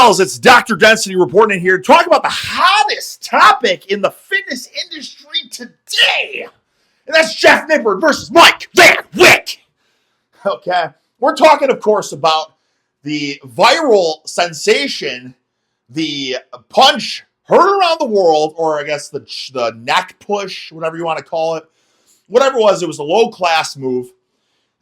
fellas, it's Dr. Density reporting in here to talk about the hottest topic in the fitness industry today. And that's Jeff Nippard versus Mike Van Wyck. Okay. We're talking, of course, about the viral sensation, the punch heard around the world, or I guess the neck push, whatever you want to call it. Whatever it was a low-class move.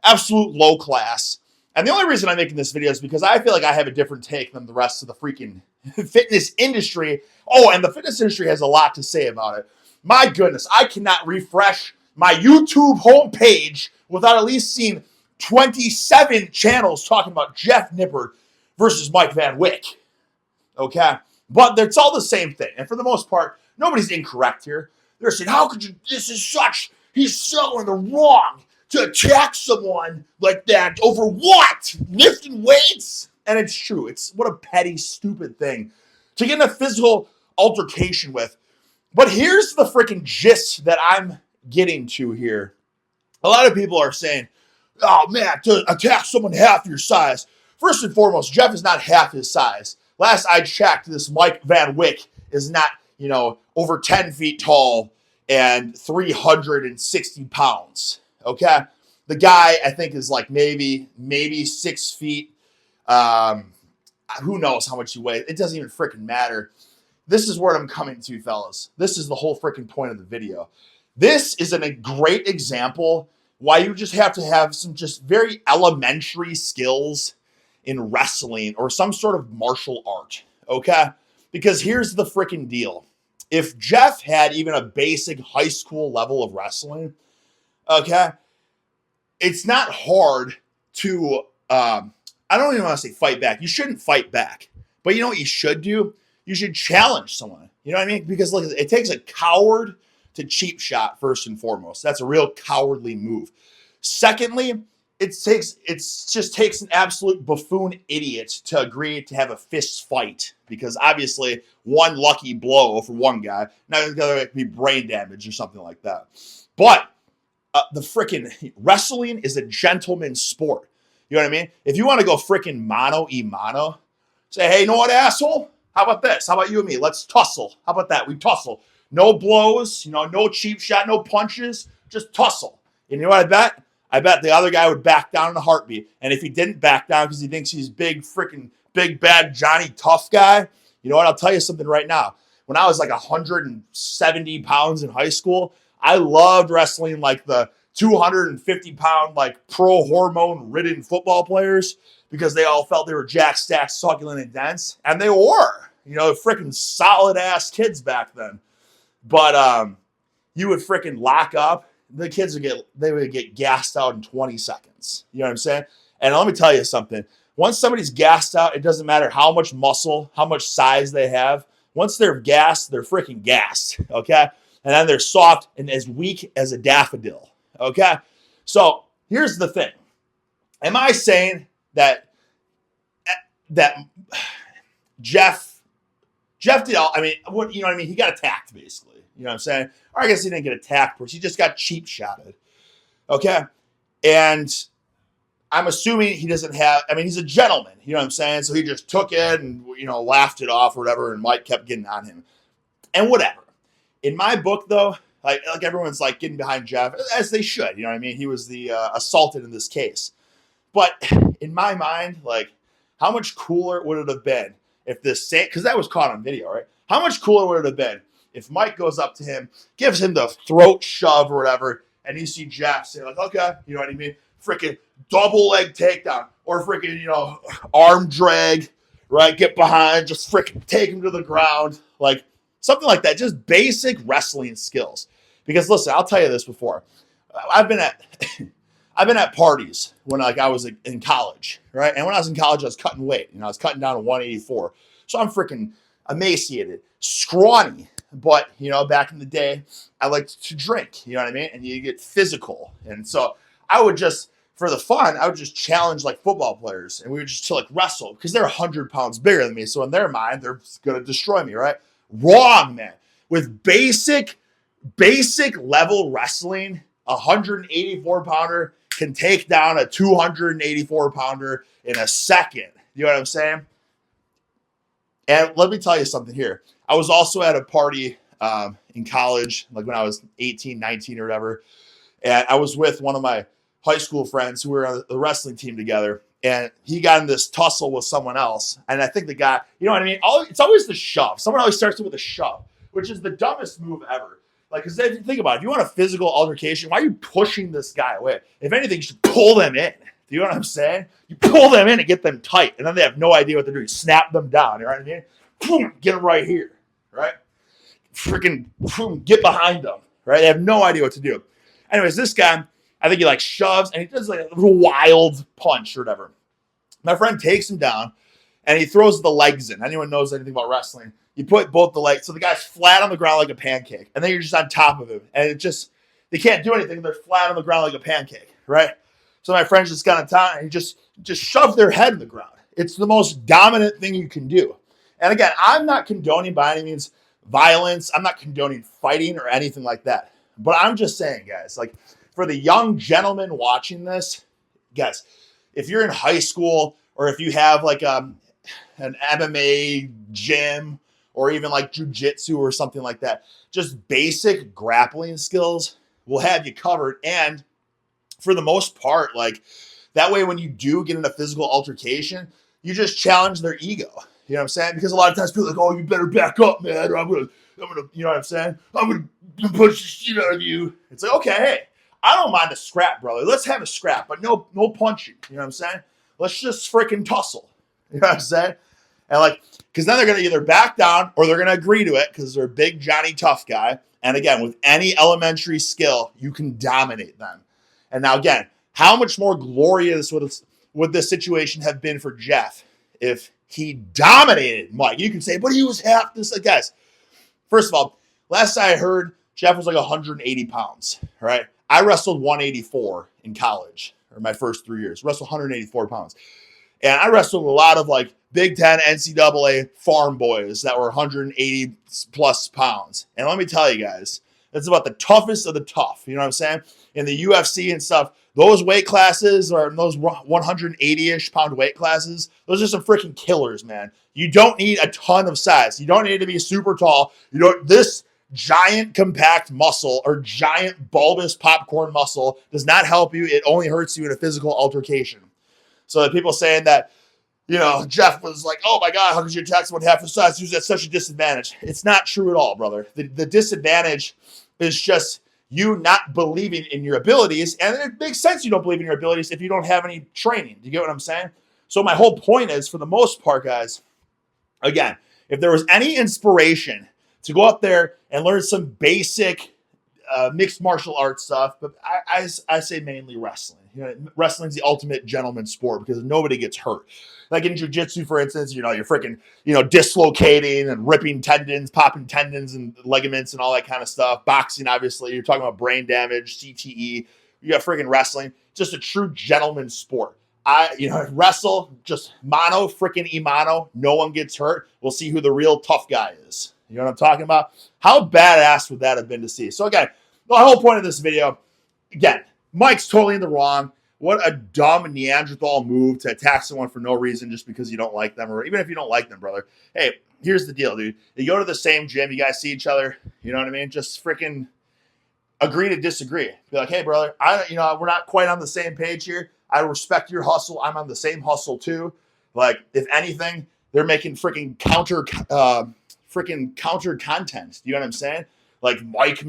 Absolute low class. And the only reason I'm making this video is because I feel like I have a different take than the rest of the freaking fitness industry. Oh, and the fitness industry has a lot to say about it. My goodness, I cannot refresh my YouTube homepage without at least seeing 27 channels talking about Jeff Nippard versus Mike Van Wyck. Okay? But it's all the same thing. And for the most part, nobody's incorrect here. They're saying, how could you, he's so in the wrong to attack someone like that over what? Lifting weights? And it's true. It's what a petty, stupid thing to get in a physical altercation with. But here's the freaking gist that I'm getting to here. A lot of people are saying, oh man, to attack someone half your size. First and foremost, Jeff is not half his size. Last I checked, this Mike Van Wyck is not, over 10 feet tall and 360 pounds. Okay. The guy, I think, is like maybe 6 feet. Who knows how much he weighs? It doesn't even freaking matter. This is where I'm coming to, fellas. This is the whole freaking point of the video. This is a great example why you just have to have some just very elementary skills in wrestling or some sort of martial art. Okay? Because here's the freaking deal. If Jeff had even a basic high school level of wrestling, okay, it's not hard to, I don't even want to say fight back. You shouldn't fight back. But you know what you should do? You should challenge someone. You know what I mean? Because look, it takes a coward to cheap shot, first and foremost. That's a real cowardly move. Secondly, it just takes an absolute buffoon idiot to agree to have a fist fight, because obviously one lucky blow for one guy, now the other could be brain damage or something like that. But the freaking wrestling is a gentleman's sport. You know what I mean? If you want to go freaking mano-a-mano, say, hey, you know what, asshole? How about this? How about you and me? Let's tussle. How about that? We tussle. No blows, no cheap shot, no punches, just tussle. And you know what I bet? I bet the other guy would back down in a heartbeat. And if he didn't back down because he thinks he's big, bad Johnny Tough guy, you know what? I'll tell you something right now. When I was like 170 pounds in high school, I loved wrestling like the 250-pound, like pro hormone-ridden football players, because they all felt they were jacked, stacked, succulent, and dense. And they were, freaking solid-ass kids back then. But you would freaking lock up. The kids would get gassed out in 20 seconds. You know what I'm saying? And let me tell you something. Once somebody's gassed out, it doesn't matter how much muscle, how much size they have. Once they're gassed, they're freaking gassed. Okay? And then they're soft and as weak as a daffodil. Okay? So here's the thing. Am I saying that Jeff did all, what, you know what I mean? He got attacked, basically. You know what I'm saying? Or I guess he didn't get attacked, he just got cheap shotted. Okay? And I'm assuming he doesn't have, he's a gentleman. You know what I'm saying? So he just took it and, laughed it off or whatever, and Mike kept getting on him. And whatever. In my book, though, like everyone's like getting behind Jeff, as they should. You know what I mean? He was the assaulted in this case. But in my mind, like, how much cooler would it have been if this same, because that was caught on video, right? How much cooler would it have been if Mike goes up to him, gives him the throat shove or whatever, and you see Jeff say, like, okay, you know what I mean? Freaking double leg takedown, or freaking, arm drag, right? Get behind, just freaking take him to the ground. Like, something like that. Just basic wrestling skills. Because listen, I'll tell you this before. I've been at parties when I was in college, right? And when I was in college, I was cutting weight. I was cutting down to 184. So I'm freaking emaciated, scrawny. But, back in the day, I liked to drink, you know what I mean? And you get physical. And so I would just, for the fun, I would just challenge like football players. And we would just wrestle, because they're 100 pounds bigger than me. So in their mind, they're going to destroy me, right? Wrong, man. With basic level wrestling, a 184-pounder can take down a 284-pounder in a second. You know what I'm saying? And let me tell you something here. I was also at a party in college, like when I was 18, 19 or whatever. And I was with one of my high school friends who were on the wrestling team together. And he got in this tussle with someone else. And I think the guy, you know what I mean? It's always the shove. Someone always starts it with a shove, which is the dumbest move ever. Like, because if you think about it, if you want a physical altercation, why are you pushing this guy away? If anything, you should pull them in. Do you know what I'm saying? You pull them in and get them tight. And then they have no idea what they're doing. Snap them down. You know what I mean? Boom, get them right here. Right? Freaking boom, get behind them. Right? They have no idea what to do. Anyways, this guy, I think he like shoves and he does like a little wild punch or whatever. My friend takes him down and he throws the legs in. Anyone knows anything about wrestling? You put both the legs, so the guy's flat on the ground like a pancake, and then you're just on top of him, and they can't do anything. They're flat on the ground like a pancake, right? So my friend just got on top and he just shoved their head in the ground. It's the most dominant thing you can do. And again, I'm not condoning by any means violence. I'm not condoning fighting or anything like that. But I'm just saying, guys, like for the young gentlemen watching this, guys, if you're in high school or if you have like an MMA gym or even like jujitsu or something like that, just basic grappling skills will have you covered. And for the most part, like that way, when you do get in a physical altercation, you just challenge their ego. You know what I'm saying? Because a lot of times people are like, oh, you better back up, man, or I'm gonna, you know what I'm saying? I'm gonna push the shit out of you. It's like, okay, hey, I don't mind a scrap, brother. Let's have a scrap, but no punching. You know what I'm saying? Let's just freaking tussle. You know what I'm saying? And like, because then they're going to either back down or they're going to agree to it because they're a big Johnny tough guy. And again, with any elementary skill, you can dominate them. And now again, how much more glorious would this situation have been for Jeff if he dominated Mike? You can say, but he was half this. Like, guys, first of all, last I heard, Jeff was like 180 pounds, right? I wrestled 184 in college, or my first 3 years. Wrestled 184 pounds. And I wrestled a lot of like Big Ten, NCAA farm boys that were 180 plus pounds. And let me tell you guys, that's about the toughest of the tough. You know what I'm saying? In the UFC and stuff, those weight classes or those 180-ish pound weight classes, those are some freaking killers, man. You don't need a ton of size. You don't need to be super tall. This giant compact muscle or giant bulbous popcorn muscle does not help you. It only hurts you in a physical altercation. So the people saying that, Jeff was like, oh my God, how could you attack someone half the size? He was at such a disadvantage. It's not true at all, brother. The disadvantage is just you not believing in your abilities. And it makes sense you don't believe in your abilities if you don't have any training. Do you get what I'm saying? So my whole point is, for the most part, guys, again, if there was any inspiration to go up there and learn some basic mixed martial arts stuff, but I say mainly wrestling. Wrestling's the ultimate gentleman sport because nobody gets hurt. Like in jiu-jitsu, for instance, you're freaking, dislocating and ripping tendons, popping tendons and ligaments and all that kind of stuff. Boxing, obviously, you're talking about brain damage, CTE. You got freaking wrestling, just a true gentleman sport. Wrestle, just mano, freaking imano. No one gets hurt. We'll see who the real tough guy is. You know what I'm talking about? How badass would that have been to see? So again, the whole point of this video, again, Mike's totally in the wrong. What a dumb Neanderthal move to attack someone for no reason just because you don't like them, or even if you don't like them, brother. Hey, here's the deal, dude. You go to the same gym, you guys see each other, you know what I mean? Just freaking agree to disagree. Be like, hey, brother, we're not quite on the same page here. I respect your hustle. I'm on the same hustle too. Like, if anything, they're making freaking counter content. You know what I'm saying? Like Mike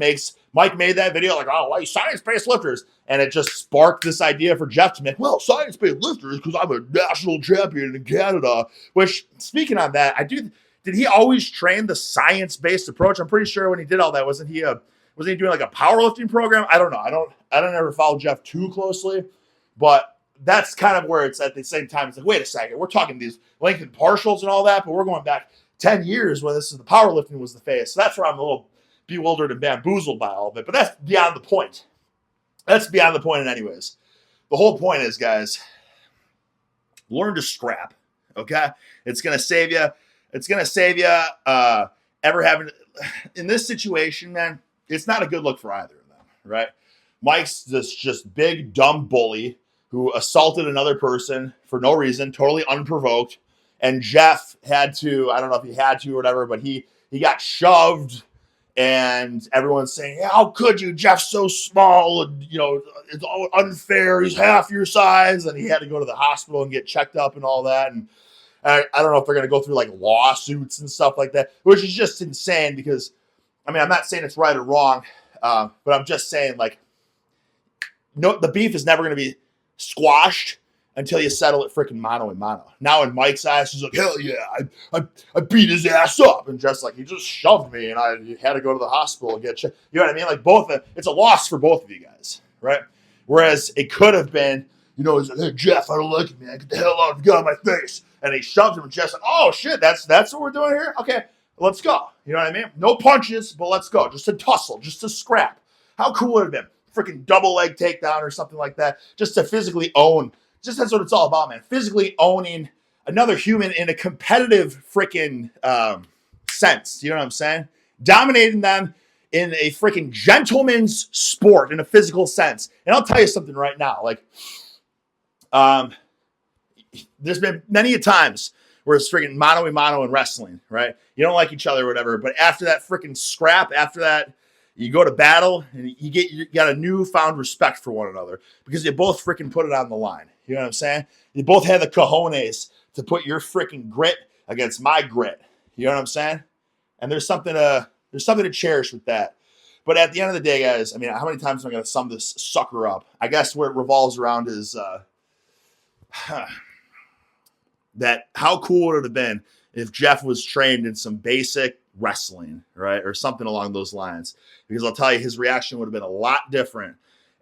made that video like, oh, why science-based lifters? And it just sparked this idea for Jeff to make, well, science-based lifters because I'm a national champion in Canada. Which, speaking on that, did he always train the science-based approach? I'm pretty sure when he did all that, wasn't he doing like a powerlifting program? I don't know. I don't ever follow Jeff too closely, but that's kind of where it's at the same time. It's like, wait a second, we're talking these lengthened partials and all that, but we're going back 10 years when the powerlifting was the phase. So that's where I'm a little bewildered and bamboozled by all of it. But that's beyond the point. That's beyond the point anyways. The whole point is, guys, learn to scrap, okay? It's going to save you. It's going to save you ever having, in this situation, man, it's not a good look for either of them, right? Mike's this just big, dumb bully who assaulted another person for no reason, totally unprovoked, and Jeff had to, I don't know if he had to or whatever, but he got shoved, and everyone's saying, yeah, how could you? Jeff's so small, and it's all unfair. He's half your size, and he had to go to the hospital and get checked up and all that. And I don't know if they're going to go through like lawsuits and stuff like that, which is just insane because, I mean, I'm not saying it's right or wrong, but I'm just saying like, no, the beef is never going to be squashed until you settle it freaking mano a mano. Now in Mike's eyes, he's like, hell yeah, I beat his ass up. And just like, he just shoved me and I had to go to the hospital and get checked. You know what I mean? Like it's a loss for both of you guys, right? Whereas it could have been, he's like, hey, Jeff, I don't like you, man. Get the hell out, get out of my face. And he shoved him and Jeff's like, oh shit, that's what we're doing here? Okay, let's go. You know what I mean? No punches, but let's go. Just a tussle, just a scrap. How cool would it have been? Freaking double leg takedown or something like that. Just to physically own. Just that's what it's all about, man. Physically owning another human in a competitive freaking sense. You know what I'm saying? Dominating them in a freaking gentleman's sport in a physical sense. And I'll tell you something right now. Like, there's been many a times where it's freaking mano a mano in wrestling, right? You don't like each other or whatever. But after that freaking scrap, after that, you go to battle and you got a newfound respect for one another because you both freaking put it on the line. You know what I'm saying? You both had the cojones to put your freaking grit against my grit. You know what I'm saying? And there's something to cherish with that. But at the end of the day, guys, I mean, how many times am I going to sum this sucker up? I guess what it revolves around is that how cool would it have been if Jeff was trained in some basic wrestling, right? Or something along those lines. Because I'll tell you, his reaction would have been a lot different.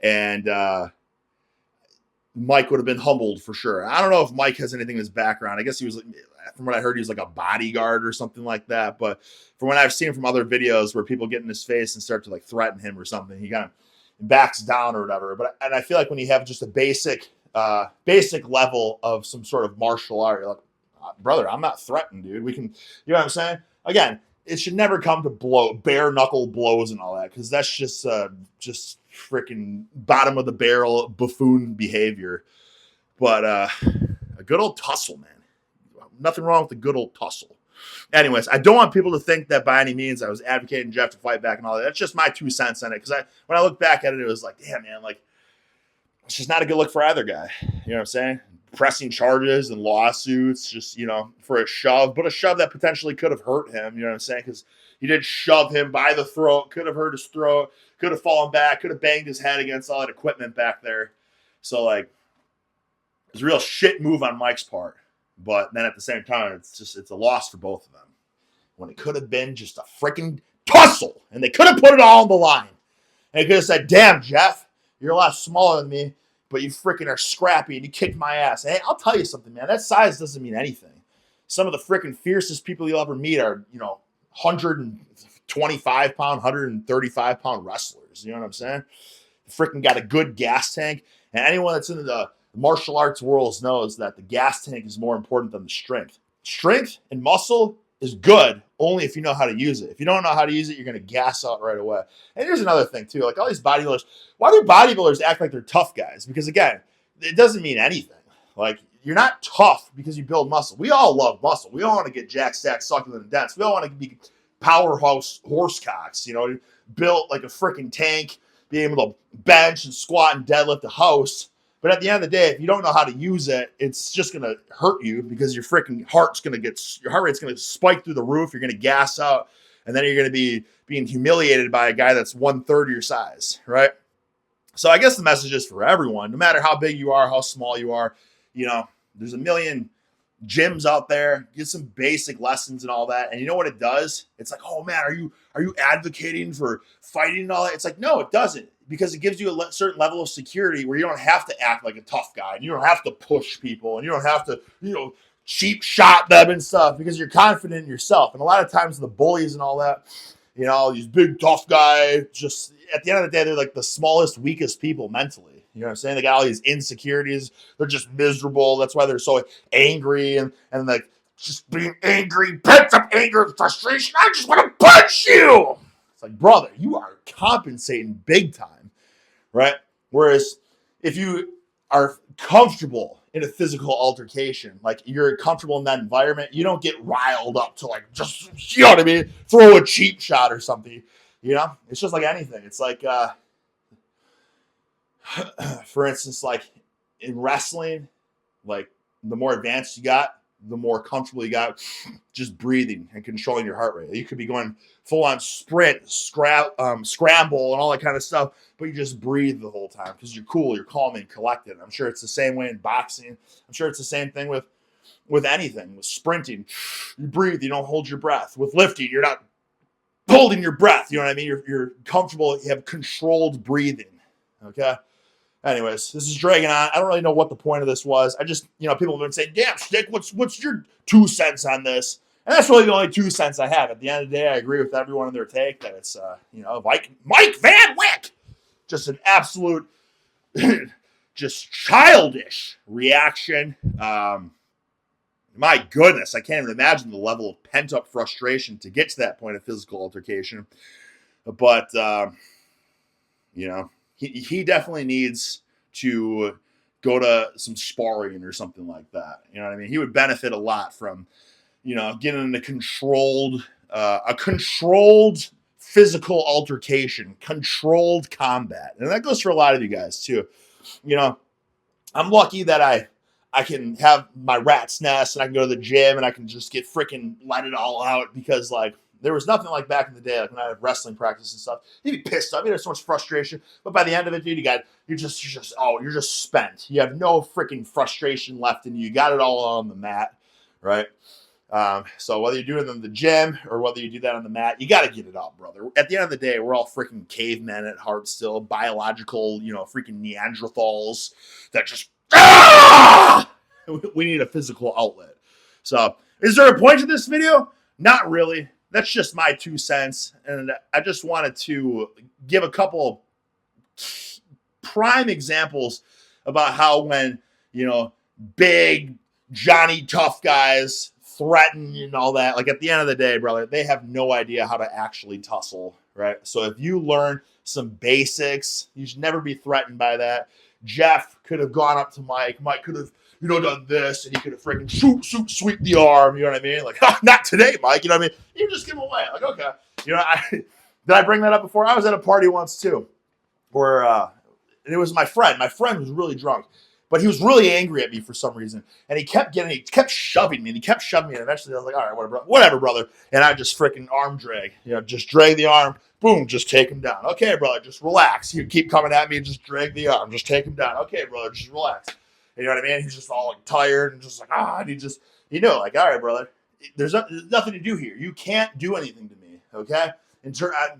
And Mike would have been humbled for sure. I don't know if Mike has anything in his background. I guess he was, from what I heard, he was like a bodyguard or something like that. But from what I've seen from other videos where people get in his face and start to like threaten him or something, he kind of backs down or whatever. And I feel like when you have just a basic level of some sort of martial art, you're like, brother, I'm not threatened, dude. We can, you know what I'm saying? Again, it should never come to bare knuckle blows and all that, because that's just freaking bottom of the barrel buffoon behavior. But a good old tussle, man. Nothing wrong with a good old tussle. Anyways, I don't want people to think that by any means I was advocating Jeff to fight back and all that. That's just my 2 cents on it. Because when I look back at it, it was like, damn, man, like, it's just not a good look for either guy. You know what I'm saying? Pressing charges and lawsuits, just, for a shove, but a shove that potentially could have hurt him. You know what I'm saying? Because he did shove him by the throat, could have hurt his throat, could have fallen back, could have banged his head against all that equipment back there. So, like, it was a real shit move on Mike's part. But then at the same time, it's a loss for both of them. When it could have been just a freaking tussle, and they could have put it all on the line. And they could have said, damn, Jeff, you're a lot smaller than me, but you freaking are scrappy and you kicked my ass. Hey, I'll tell you something, man. That size doesn't mean anything. Some of the freaking fiercest people you'll ever meet are, 125 pound, 135 pound wrestlers. You know what I'm saying? Freaking got a good gas tank. And anyone that's in the martial arts world knows that the gas tank is more important than the strength. Strength and muscle is good only if you know how to use it. If you don't know how to use it, you're going to gas out right away. And here's another thing too, like all these bodybuilders, why do bodybuilders act like they're tough guys? Because again, it doesn't mean anything. Like, you're not tough because you build muscle. We all love muscle. We all want to get jacked, stacked, succulent, and dense. We all want to be powerhouse horsecocks, built like a freaking tank, being able to bench and squat and deadlift a house. But at the end of the day, if you don't know how to use it, it's just going to hurt you because your freaking your heart rate's going to spike through the roof. You're going to gas out, and then you're going to be being humiliated by a guy that's 1/3 your size, right? So I guess the message is for everyone, no matter how big you are, how small you are, there's a million gyms out there. Get some basic lessons and all that. And you know what it does? It's like, oh man, are you advocating for fighting and all that? It's like, no, it doesn't. Because it gives you a certain level of security where you don't have to act like a tough guy, and you don't have to push people, and you don't have to, cheap shot them and stuff, because you're confident in yourself. And a lot of times the bullies and all that, these big tough guys, just at the end of the day, they're like the smallest, weakest people mentally. You know what I'm saying? They got all these insecurities. They're just miserable. That's why they're so angry and like just being angry, pent up anger and frustration. I just want to punch you. It's like, brother, you are compensating big time, right? Whereas if you are comfortable in a physical altercation. Like, you're comfortable in that environment. You don't get riled up to like just, you know what I mean, throw a cheap shot or something. You know, it's just like anything. It's like, for instance, like in wrestling, like the more advanced you got, the more comfortable you got just breathing and controlling your heart rate. You could be going full on sprint, scramble, and all that kind of stuff, but you just breathe the whole time because you're cool, you're calm and collected. I'm sure it's the same way in boxing. I'm sure it's the same thing with anything. With sprinting, you breathe, you don't hold your breath. With lifting, you're not holding your breath. You know what I mean? You're comfortable. You have controlled breathing. Okay. Anyways, this is dragging on. I don't really know what the point of this was. I just, people have been saying, damn, Stick, what's your 2 cents on this? And that's really the only 2 cents I have. At the end of the day, I agree with everyone in their take that it's, Mike Van Wyck. Just an absolute, just childish reaction. My goodness, I can't even imagine the level of pent-up frustration to get to that point of physical altercation. But, he definitely needs to go to some sparring or something like that. You know what I mean? He would benefit a lot from, getting in a controlled physical altercation, controlled combat. And that goes for a lot of you guys too. I'm lucky that I can have my rat's nest and I can go to the gym and I can just get freaking let it all out because like, there was nothing like back in the day, like when I had wrestling practice and stuff. You'd be pissed off. There's so much frustration. But by the end of it, dude, you're just spent. You have no freaking frustration left in you. You got it all on the mat, right? So whether you do it in the gym or whether you do that on the mat, you got to get it out, brother. At the end of the day, we're all freaking cavemen at heart still, biological, freaking Neanderthals that just, we need a physical outlet. So is there a point to this video? Not really. That's just my 2 cents. And I just wanted to give a couple prime examples about how when, big Johnny tough guys threaten and all that, like at the end of the day, brother, they have no idea how to actually tussle, right? So if you learn some basics, you should never be threatened by that. Jeff could have gone up to Mike. Mike could have, done this, and he could have freaking sweep the arm. You know what I mean? Like, not today, Mike. You know what I mean? You just give him away. Like, okay. Did I bring that up before? I was at a party once too, where and it was my friend. My friend was really drunk, but he was really angry at me for some reason, and he kept shoving me, and and eventually I was like, all right, whatever, brother. And I just freaking arm drag. Just drag the arm. Boom, just take him down. Okay, brother, just relax. You keep coming at me, and just drag the arm. Just take him down. Okay, brother, just relax. You know what I mean? He's just all like tired and just like, and he just, all right, brother, there's nothing to do here. You can't do anything to me, okay? In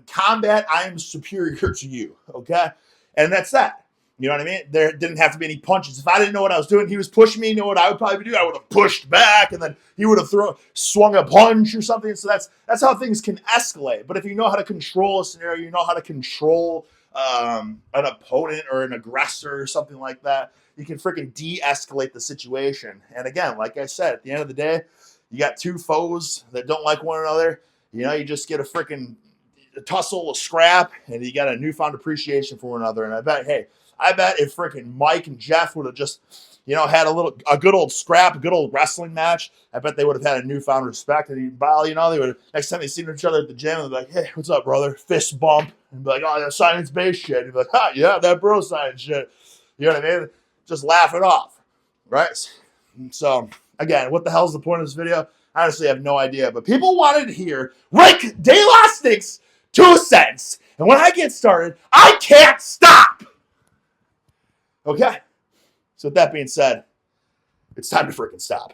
combat, I am superior to you, okay? And that's that. You know what I mean? There didn't have to be any punches. If I didn't know what I was doing, he was pushing me. You know what I would probably do? I would have pushed back, and then he would have swung a punch or something. So that's how things can escalate. But if you know how to control a scenario, you know how to control an opponent or an aggressor or something like that, you can freaking de-escalate the situation. And again, like I said, at the end of the day, you got two foes that don't like one another. You just get a freaking tussle, a scrap, and you got a newfound appreciation for one another. And I bet if freaking Mike and Jeff would have just, had a good old scrap, a good old wrestling match, I bet they would have had a newfound respect. And they would, next time they seen each other at the gym, they'd be like, hey, what's up, brother? Fist bump. And be like, oh, that's science-based shit. And be like, yeah, that bro science shit. You know what I mean? Just laugh it off, right? So, again, what the hell's the point of this video? I honestly have no idea. But people wanted to hear Rick De La Stick's 2 cents. And when I get started, I can't stop. Okay? So with that being said, it's time to freaking stop.